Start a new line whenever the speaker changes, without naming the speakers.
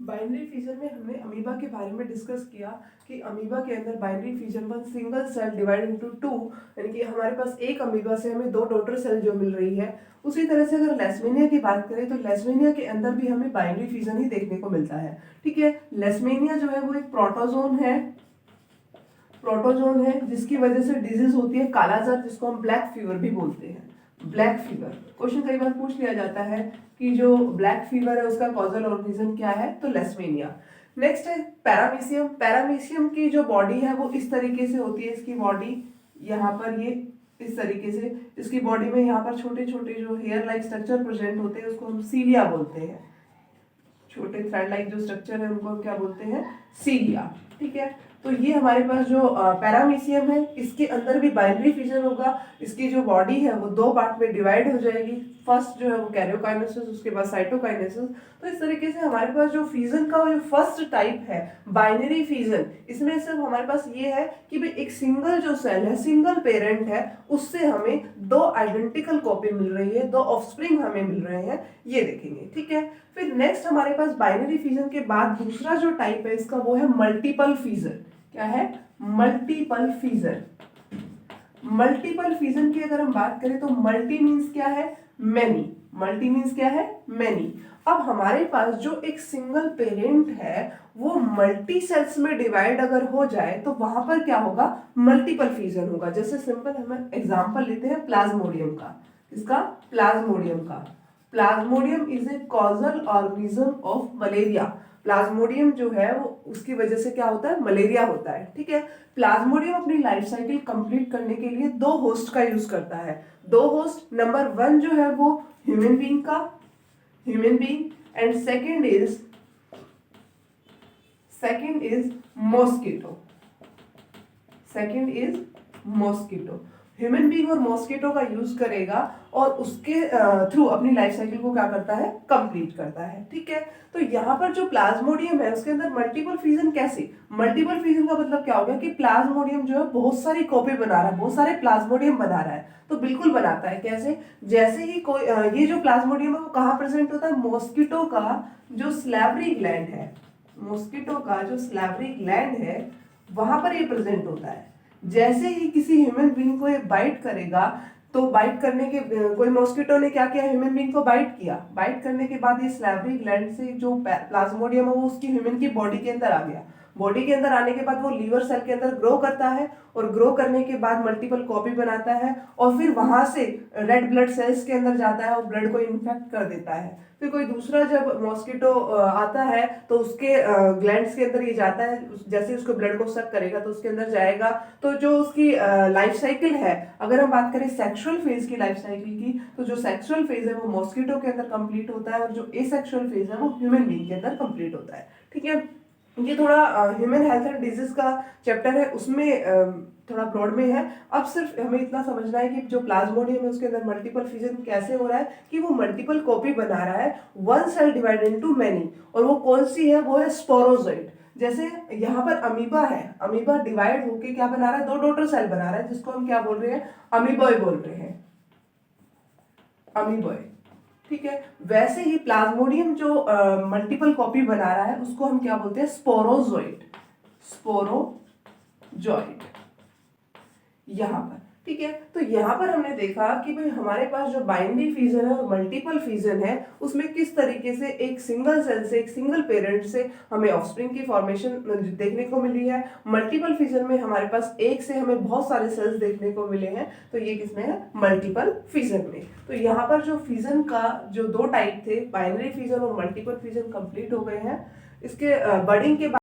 Binary fission में हमने amoeba के बारे में डिस्कस किया कि अमीबा के अंदर binary fission one single cell divide into two, यानी कि हमारे पास एक अमीबा से हमें दो डॉटर सेल जो मिल रही है। उसी तरह से अगर लेसमेनिया की बात करें तो लेसमेनिया के अंदर भी हमें बाइनरी फिजन ही देखने को मिलता है। ठीक है, लेसमेनिया जो है वो एक प्रोटोजोन है जिसकी वजह से डिजीज होती है कालाजार, जिसको हम ब्लैक फीवर भी बोलते हैं। ब्लैक फीवर क्वेश्चन कई बार पूछ लिया जाता है कि जो ब्लैक फीवर है उसका कॉजल ऑर्गेनिज्म क्या है, तो लेसमेनिया। नेक्स्ट है पैरामीशियम। पैरामीशियम की जो बॉडी है वो इस तरीके से होती है। इसकी बॉडी यहाँ पर ये इस तरीके से, इसकी बॉडी में यहाँ पर छोटे छोटे जो हेयर लाइक स्ट्रक्चर प्रेजेंट होते हैं उसको हम सीलिया बोलते हैं। छोटे थ्रेड लाइक जो स्ट्रक्चर है उनको हम क्या बोलते हैं, सीलिया। ठीक है, तो ये हमारे पास जो पैरामीशियम है इसके अंदर भी बाइनरी फिजन होगा। इसकी जो बॉडी है वो दो पार्ट में डिवाइड हो जाएगी। फर्स्ट जो है वो कैरियोकाइनेसिस, उसके बाद साइटोकाइनेसिस। तो इस तरीके से हमारे पास जो फिजन का जो फर्स्ट टाइप है बाइनरी फिजन, इसमें सिर्फ हमारे पास ये है कि भाई एक सिंगल जो सेल है, सिंगल पेरेंट है, उससे हमें दो आइडेंटिकल कॉपी मिल रही है, दो ऑफस्प्रिंग हमें मिल रहे हैं, ये देखेंगे। ठीक है, फिर नेक्स्ट हमारे पास बाइनरी फिजन के बाद दूसरा जो टाइप है इसका वो है मल्टीपल फिजन। क्या है, मल्टीपल फिजन। मल्टीपल फिजन की अगर हम बात करें तो मल्टी मीन्स क्या है, मेनी। मल्टी मीन्स क्या है, मेनी। अब हमारे पास जो एक सिंगल पेरेंट है वो मल्टी सेल्स में डिवाइड अगर हो जाए तो वहां पर क्या होगा, मल्टीपल फिजन होगा। जैसे सिंपल हम एग्जांपल लेते हैं प्लाज्मोडियम का। इसका प्लाज्मोडियम का, Plasmodium is a causal organism of malaria. Plasmodium जो है वो उसकी वजह से क्या होता है, मलेरिया होता है। ठीक है, प्लाज्मोडियम अपनी लाइफ साइकिल कंप्लीट करने के लिए दो होस्ट का यूज करता है। दो होस्ट, नंबर वन जो है वो ह्यूमन बीइंग का, human being, and second is mosquito. Second is mosquito. Human being और मॉस्किटो का यूज करेगा और उसके थ्रू अपनी लाइफ साइकिल को क्या करता है, कंप्लीट करता है। ठीक है, तो यहाँ पर जो प्लाज्मोडियम है उसके अंदर मल्टीपल फिजन कैसे, मल्टीपल फिजन का मतलब क्या हो गया कि प्लाज्मोडियम जो है बहुत सारी कॉपी बना रहा है, बहुत सारे प्लाज्मोडियम बना रहा है। तो बिल्कुल बनाता है। कैसे, जैसे ही कोई ये जो प्लाज्मोडियम है वो कहाँ प्रेजेंट होता है, मॉस्किटो का जो स्लैवरी ग्लैंड है, मॉस्किटो का जो स्लैवरी ग्लैंड है वहां पर ये प्रेजेंट होता है। जैसे ही किसी ह्यूमन बीइंग को ये बाइट करेगा तो बाइट करने के कोई मॉस्किटो ने क्या किया, ह्यूमन बीइंग को बाइट किया। बाइट करने के बाद ये स्लैवरी ग्लैंड से जो प्लाज्मोडियम है वो उसकी ह्यूमन की बॉडी के अंदर आ गया। बॉडी के अंदर आने के बाद वो लीवर सेल के अंदर ग्रो करता है और ग्रो करने के बाद मल्टीपल कॉपी बनाता है और फिर वहां से रेड ब्लड सेल्स के अंदर जाता है और ब्लड को इन्फेक्ट कर देता है। फिर कोई दूसरा जब मॉस्किटो आता है तो उसके ग्लैंड्स के अंदर ये जाता है, जैसे उसको ब्लड को सक करेगा तो उसके अंदर जाएगा। तो जो उसकी लाइफ साइकिल है, अगर हम बात करें सेक्सुअल फेज की लाइफ साइकिल की, तो जो सेक्सुअल फेज है वो मॉस्किटो के अंदर कंप्लीट होता है और जो एसेक्सुअल फेज है वो ह्यूमन बीइंग के अंदर कंप्लीट होता है। ठीक है, ये थोड़ा ह्यूमन हेल्थ एंड डिजीज का चैप्टर है, उसमें थोड़ा ब्रॉड में है। अब सिर्फ हमें इतना समझना है कि जो प्लाज्मोडियम है उसके अंदर मल्टीपल फिजन कैसे हो रहा है, कि वो मल्टीपल कॉपी बना रहा है, one cell divide into many. और वो कौन सी है, वो है स्पोरोजोइट। जैसे यहाँ पर अमीबा है, अमीबा डिवाइड होके क्या बना रहा है, दो डॉटर सेल बना रहा है, जिसको हम क्या बोल रहे हैं, अमीबॉय बोल रहे हैं, अमीबॉय। ठीक है, वैसे ही प्लाज्मोडियम जो मल्टीपल कॉपी बना रहा है उसको हम क्या बोलते हैं, स्पोरोजोइट, स्पोरोजोइट यहां पर। ठीक है, तो यहाँ पर हमने देखा कि भाई हमारे पास जो बाइनरी फिजन है और मल्टीपल फिजन है उसमें किस तरीके से एक सिंगल सेल से, एक सिंगल पेरेंट से हमें ऑफस्प्रिंग की फॉर्मेशन देखने को मिली है। मल्टीपल फिजन में हमारे पास एक से हमें बहुत सारे सेल्स देखने को मिले हैं, तो ये किसमें है, मल्टीपल फिजन में। तो यहाँ पर जो फिजन का जो दो टाइप थे, बाइनरी फिजन और मल्टीपल फिजन, कंप्लीट हो गए हैं। इसके बर्डिंग के